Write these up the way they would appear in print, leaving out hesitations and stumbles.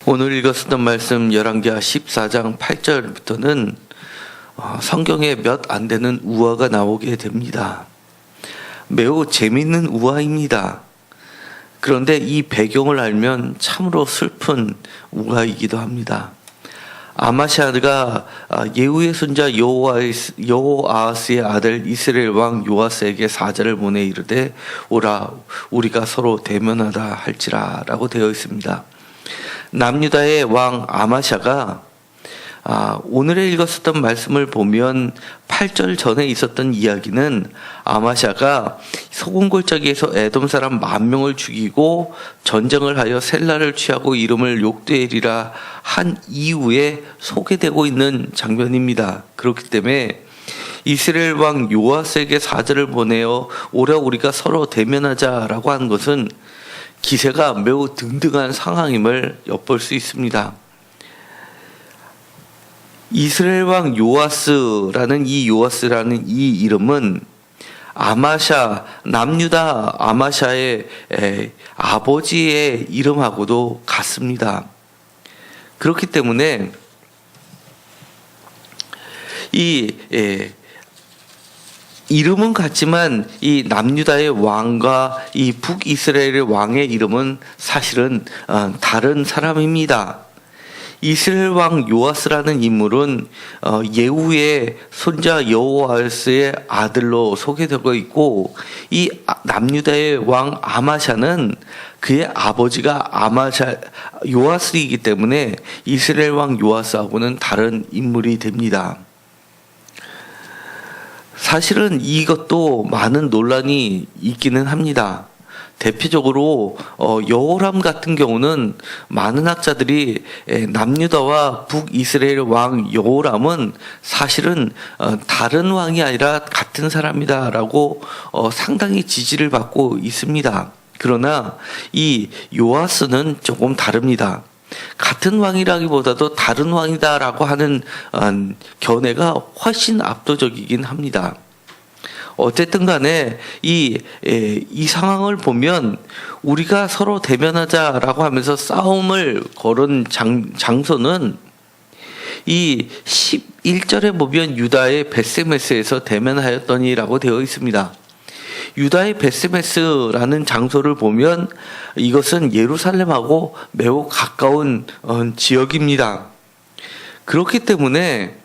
오늘 읽었었던 말씀 열왕기하 14장 8절부터는 성경에 몇 안 되는 우화가 나오게 됩니다. 매우 재미있는 우화입니다. 그런데 이 배경을 알면 참으로 슬픈 우화이기도 합니다. 아마샤가 예후의 손자 여호아하스의 아들 이스라엘 왕 요아스에게 사자를 보내 이르되 오라 우리가 서로 대면하다 할지라 라고 되어 있습니다. 남유다의 왕 아마샤가 오늘에 읽었었던 말씀을 보면 8절 전에 있었던 이야기는 아마샤가 소금골짜기에서 에돔 사람 10,000명을 죽이고 전쟁을 하여 셀라를 취하고 이름을 욕되리라 한 이후에 소개되고 있는 장면입니다. 그렇기 때문에 이스라엘 왕 요아스에게 사자를 보내어 오라 우리가 서로 대면하자라고 하는 것은 기세가 매우 등등한 상황임을 엿볼 수 있습니다. 이스라엘 왕 요아스라는 이 이름은 아마샤, 남유다 아마샤의 아버지의 이름하고도 같습니다. 그렇기 때문에 이름은 같지만 이 남유다의 왕과 이 북이스라엘의 왕의 이름은 사실은 다른 사람입니다. 이스라엘 왕 요아스라는 인물은 예후의 손자 여호아스의 아들로 소개되고 있고, 이 남유다의 왕 아마샤는 그의 아버지가 요아스이기 때문에 이스라엘 왕 요아스하고는 다른 인물이 됩니다. 사실은 이것도 많은 논란이 있기는 합니다. 대표적으로 여호람 같은 경우는 많은 학자들이 남유다와 북이스라엘 왕 여호람은 사실은 다른 왕이 아니라 같은 사람이다라고 상당히 지지를 받고 있습니다. 그러나 이 요아스는 조금 다릅니다. 같은 왕이라기보다도 다른 왕이다라고 하는 견해가 훨씬 압도적이긴 합니다. 어쨌든 간에 이 상황을 보면 우리가 서로 대면하자라고 하면서 싸움을 걸은 장소는 이 11절에 보면 유다의 벳세메스에서 대면하였더니라고 되어 있습니다. 유다의 벳세메스라는 장소를 보면 이것은 예루살렘하고 매우 가까운 지역입니다. 그렇기 때문에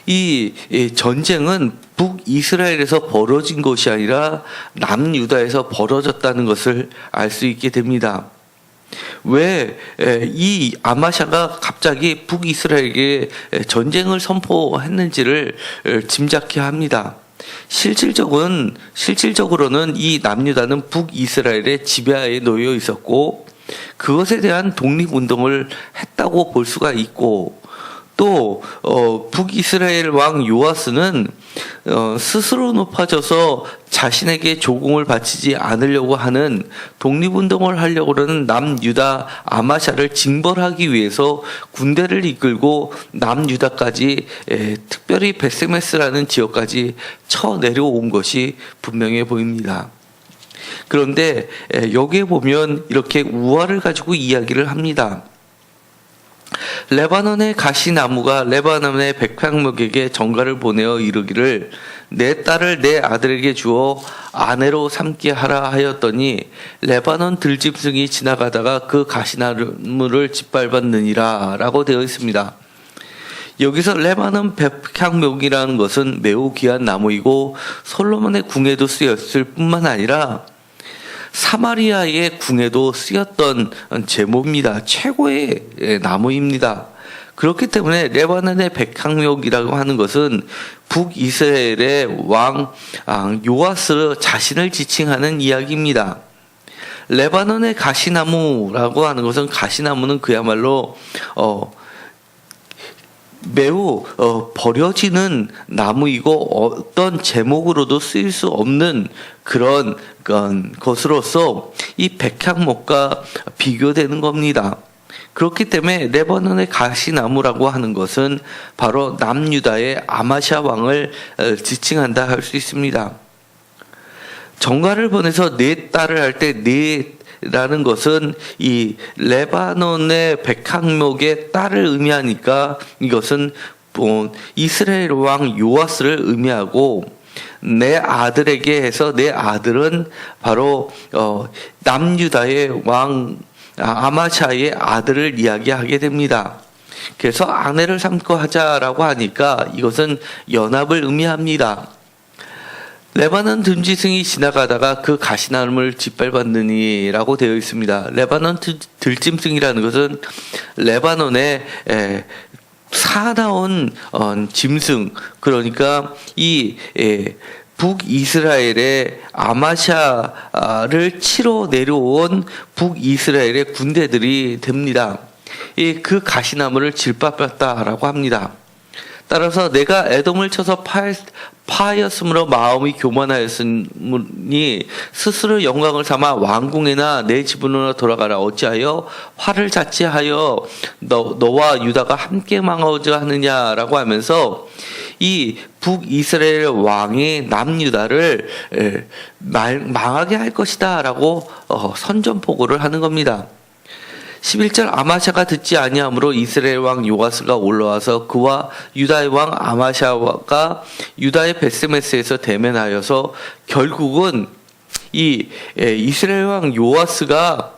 이 전쟁은 북이스라엘에서 벌어진 것이 아니라 남유다에서 벌어졌다는 것을 알 수 있게 됩니다. 왜 이 아마샤가 갑자기 북이스라엘에게 전쟁을 선포했는지를 짐작케 합니다. 실질적으로는 이 남유다는 북이스라엘의 지배하에 놓여 있었고 그것에 대한 독립운동을 했다고 볼 수가 있고, 또 북이스라엘 왕 요아스는 스스로 높아져서 자신에게 조공을 바치지 않으려고 하는 독립운동을 하려고 하는 남유다 아마샤를 징벌하기 위해서 군대를 이끌고 남유다까지 특별히 벳세메스라는 지역까지 쳐내려온 것이 분명해 보입니다. 그런데 여기에 보면 이렇게 우화를 가지고 이야기를 합니다. 레바논의 가시나무가 레바논의 백향목에게 전가를 보내어 이르기를 내 딸을 내 아들에게 주어 아내로 삼게 하라 하였더니 레바논 들짐승이 지나가다가 그 가시나무를 짓밟았느니라 라고 되어 있습니다. 여기서 레바논 백향목이라는 것은 매우 귀한 나무이고 솔로몬의 궁에도 쓰였을 뿐만 아니라 사마리아의 궁에도 쓰였던 제목입니다. 최고의 나무입니다. 그렇기 때문에 레바논의 백향목이라고 하는 것은 북이스라엘의 왕 요아스 자신을 지칭하는 이야기입니다. 레바논의 가시나무라고 하는 것은, 가시나무는 그야말로 매우 버려지는 나무이고 어떤 제목으로도 쓰일 수 없는 그런 것으로서 이 백향목과 비교되는 겁니다. 그렇기 때문에 레바논의 가시나무라고 하는 것은 바로 남유다의 아마샤 왕을 지칭한다 할 수 있습니다. 정가를 보내서 내 딸을 할 때 내 라는 것은 이 레바논의 백항목의 딸을 의미하니까 이것은 이스라엘 왕 요아스를 의미하고, 내 아들에게 해서 내 아들은 바로 남유다의 왕 아마샤의 아들을 이야기하게 됩니다. 그래서 아내를 삼고 하자라고 하니까 이것은 연합을 의미합니다. 레바논 듬지승이 지나가다가 그 가시나무를 짓밟았느니라고 되어 있습니다. 레바논 들짐승이라는 것은 레바논의 사나운 짐승, 그러니까 이 북이스라엘의 아마샤를 치러 내려온 북이스라엘의 군대들이 됩니다. 그 가시나무를 짓밟았다라고 합니다. 따라서 내가 에돔을 쳐서 파하였으므로 마음이 교만하였으니 스스로 영광을 삼아 왕궁에나 내 집으로 돌아가라. 어찌하여 화를 자취하여 너와 유다가 함께 망하고자 하느냐라고 하면서 이 북이스라엘 왕이 남유다를 망하게 할 것이다 라고 선전포고를 하는 겁니다. 11절 아마샤가 듣지 아니하므로 이스라엘 왕 요아스가 올라와서 그와 유다의 왕 아마샤가 유다의 베스메스에서 대면하여서 결국은 이 이스라엘 왕 요아스가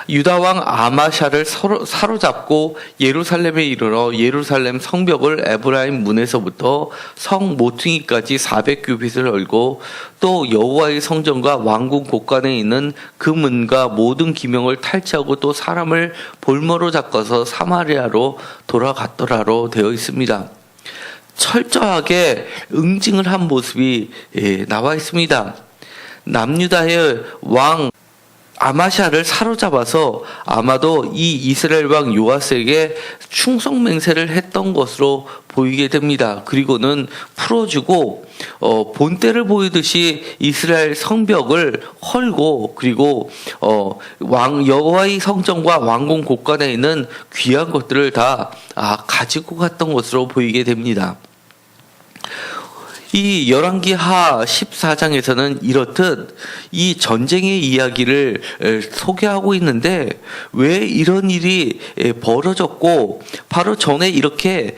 유다 왕 아마샤를 사로잡고 예루살렘에 이르러 예루살렘 성벽을 에브라임 문에서부터 성 모퉁이까지 400규빗을 열고 또 여호와의 성전과 왕궁 곳간에 있는 그 문과 모든 기명을 탈취하고 또 사람을 볼모로 잡아서 사마리아로 돌아갔더라로 되어 있습니다. 철저하게 응징을 한 모습이 나와 있습니다. 남유다의 왕 아마샤를 사로잡아서 아마도 이 이스라엘 왕 요아스에게 충성 맹세를 했던 것으로 보이게 됩니다. 그리고는 풀어주고 본때를 보이듯이 이스라엘 성벽을 헐고, 그리고 왕 여호와의 성전과 왕궁 곳간에 있는 귀한 것들을 다 가지고 갔던 것으로 보이게 됩니다. 이 열왕기하 14장에서는 이렇듯 이 전쟁의 이야기를 소개하고 있는데 왜 이런 일이 벌어졌고, 바로 전에 이렇게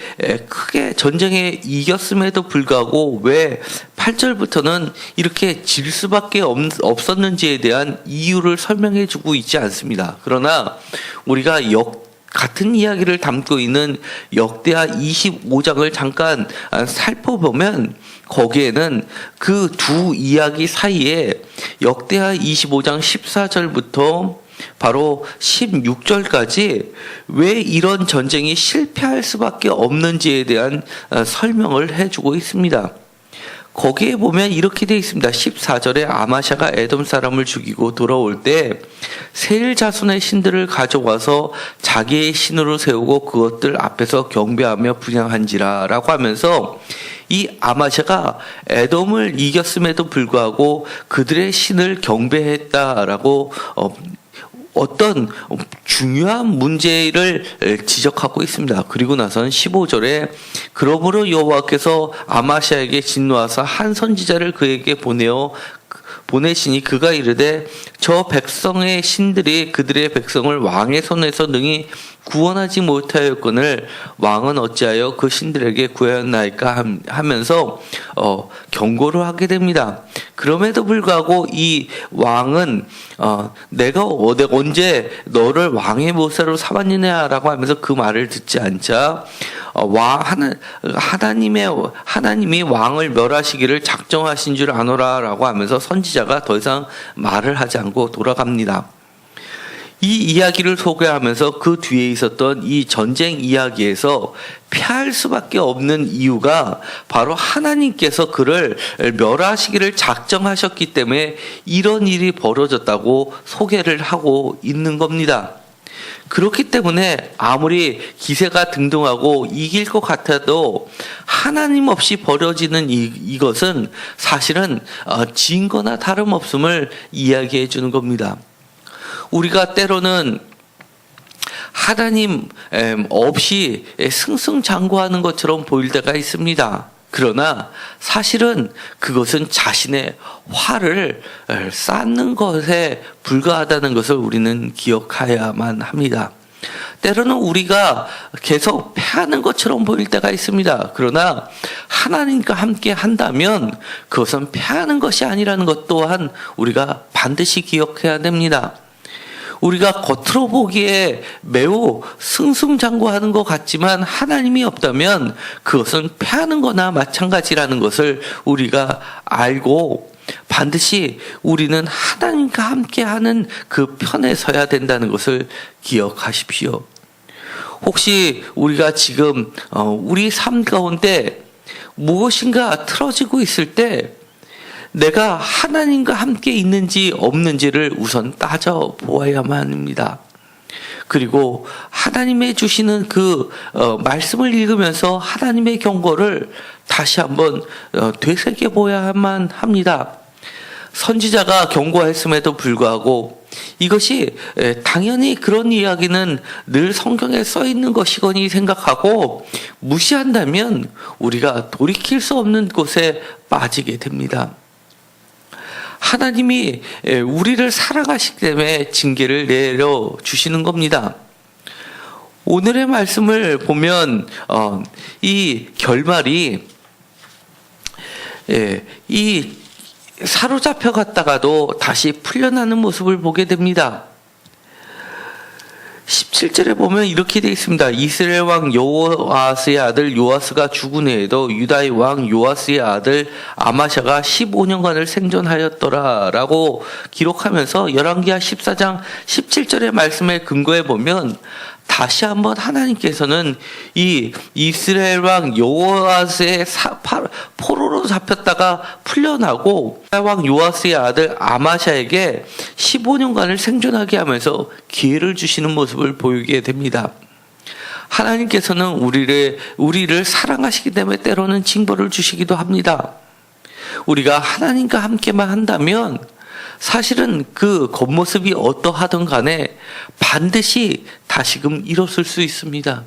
크게 전쟁에 이겼음에도 불구하고 왜 8절부터는 이렇게 질 수밖에 없었는지에 대한 이유를 설명해 주고 있지 않습니다. 그러나 우리가 같은 이야기를 담고 있는 역대하 25장을 잠깐 살펴보면 거기에는 그 두 이야기 사이에 역대하 25장 14절부터 바로 16절까지 왜 이런 전쟁이 실패할 수밖에 없는지에 대한 설명을 해주고 있습니다. 거기에 보면 이렇게 되어 있습니다. 14절에 아마샤가 에돔 사람을 죽이고 돌아올 때 세일 자손의 신들을 가져와서 자기의 신으로 세우고 그것들 앞에서 경배하며 분향한지라 라고 하면서 이 아마샤가 에돔을 이겼음에도 불구하고 그들의 신을 경배했다라고 어떤 중요한 문제를 지적하고 있습니다. 그리고 나서는 15절에 그러므로 여호와께서 아마샤에게 진노하사 한 선지자를 그에게 보내시니 그가 이르되 저 백성의 신들이 그들의 백성을 왕의 손에서 능히 구원하지 못하였거늘 왕은 어찌하여 그 신들에게 구하였나이까 하면서 경고를 하게 됩니다. 그럼에도 불구하고 이 왕은 내가 언제 너를 왕의 모사로 삼았느냐라고 하면서 그 말을 듣지 않자 하나님이 왕을 멸하시기를 작정하신 줄 아노라라고 하면서 선지자가 더 이상 말을 하지 않고 돌아갑니다. 이 이야기를 소개하면서 그 뒤에 있었던 이 전쟁 이야기에서 피할 수밖에 없는 이유가 바로 하나님께서 그를 멸하시기를 작정하셨기 때문에 이런 일이 벌어졌다고 소개를 하고 있는 겁니다. 그렇기 때문에 아무리 기세가 등등하고 이길 것 같아도 하나님 없이 벌어지는 이것은 사실은 진 거나 다름없음을 이야기해 주는 겁니다. 우리가 때로는 하나님 없이 승승장구하는 것처럼 보일 때가 있습니다. 그러나 사실은 그것은 자신의 화를 쌓는 것에 불과하다는 것을 우리는 기억해야만 합니다. 때로는 우리가 계속 패하는 것처럼 보일 때가 있습니다. 그러나 하나님과 함께 한다면 그것은 패하는 것이 아니라는 것 또한 우리가 반드시 기억해야 됩니다. 우리가 겉으로 보기에 매우 승승장구하는 것 같지만 하나님이 없다면 그것은 패하는 거나 마찬가지라는 것을 우리가 알고 반드시 우리는 하나님과 함께하는 그 편에 서야 된다는 것을 기억하십시오. 혹시 우리가 지금 우리 삶 가운데 무엇인가 틀어지고 있을 때 내가 하나님과 함께 있는지 없는지를 우선 따져보아야만 합니다. 그리고 하나님의 주시는 그 말씀을 읽으면서 하나님의 경고를 다시 한번 되새겨보아야만 합니다. 선지자가 경고했음에도 불구하고 이것이 당연히 그런 이야기는 늘 성경에 써 있는 것이거니 생각하고 무시한다면 우리가 돌이킬 수 없는 곳에 빠지게 됩니다. 하나님이 우리를 사랑하시기 때문에 징계를 내려주시는 겁니다. 오늘의 말씀을 보면 이 결말이 이 사로잡혀 갔다가도 다시 풀려나는 모습을 보게 됩니다. 17절에 보면 이렇게 되어 있습니다. 이스라엘 왕 여호아스의 아들 요아스가 죽은 후에도 유다의 왕 요아스의 아들 아마샤가 15년간을 생존하였더라 라고 기록하면서 열왕기하 14장 17절의 말씀에 근거해 보면 다시 한번 하나님께서는 이 이스라엘 왕 여호아스의 포로로 잡혔다가 풀려나고 왕 요아스의 아들 아마샤에게 15년간을 생존하게 하면서 기회를 주시는 모습을 보이게 됩니다. 하나님께서는 우리를 사랑하시기 때문에 때로는 징벌을 주시기도 합니다. 우리가 하나님과 함께만 한다면 사실은 그 겉모습이 어떠하든 간에 반드시 다시금 일었을 수 있습니다.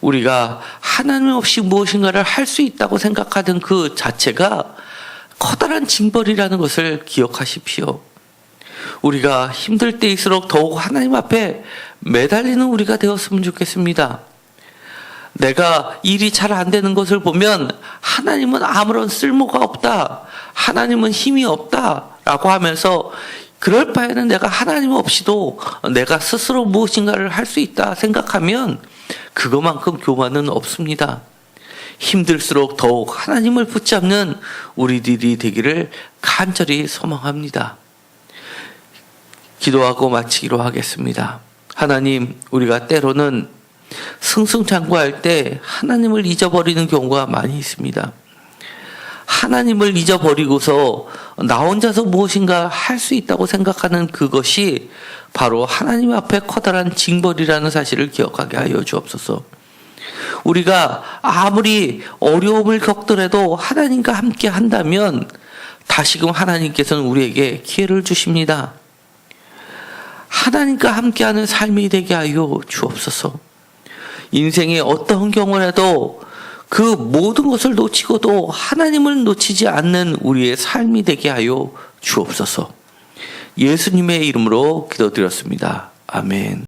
우리가 하나님 없이 무엇인가를 할 수 있다고 생각하던 그 자체가 커다란 징벌이라는 것을 기억하십시오. 우리가 힘들 때일수록 더욱 하나님 앞에 매달리는 우리가 되었으면 좋겠습니다. 내가 일이 잘 안 되는 것을 보면 하나님은 아무런 쓸모가 없다. 하나님은 힘이 없다. 라고 하면서 그럴 바에는 내가 하나님 없이도 내가 스스로 무엇인가를 할 수 있다 생각하면 그것만큼 교만은 없습니다. 힘들수록 더욱 하나님을 붙잡는 우리들이 되기를 간절히 소망합니다. 기도하고 마치기로 하겠습니다. 하나님, 우리가 때로는 승승장구할 때 하나님을 잊어버리는 경우가 많이 있습니다. 하나님을 잊어버리고서 나 혼자서 무엇인가 할 수 있다고 생각하는 그것이 바로 하나님 앞에 커다란 징벌이라는 사실을 기억하게 하여 주옵소서. 우리가 아무리 어려움을 겪더라도 하나님과 함께 한다면 다시금 하나님께서는 우리에게 기회를 주십니다. 하나님과 함께하는 삶이 되게 하여 주옵소서. 인생의 어떠한 경우라도 그 모든 것을 놓치고도 하나님을 놓치지 않는 우리의 삶이 되게 하여 주옵소서. 예수님의 이름으로 기도드렸습니다. 아멘.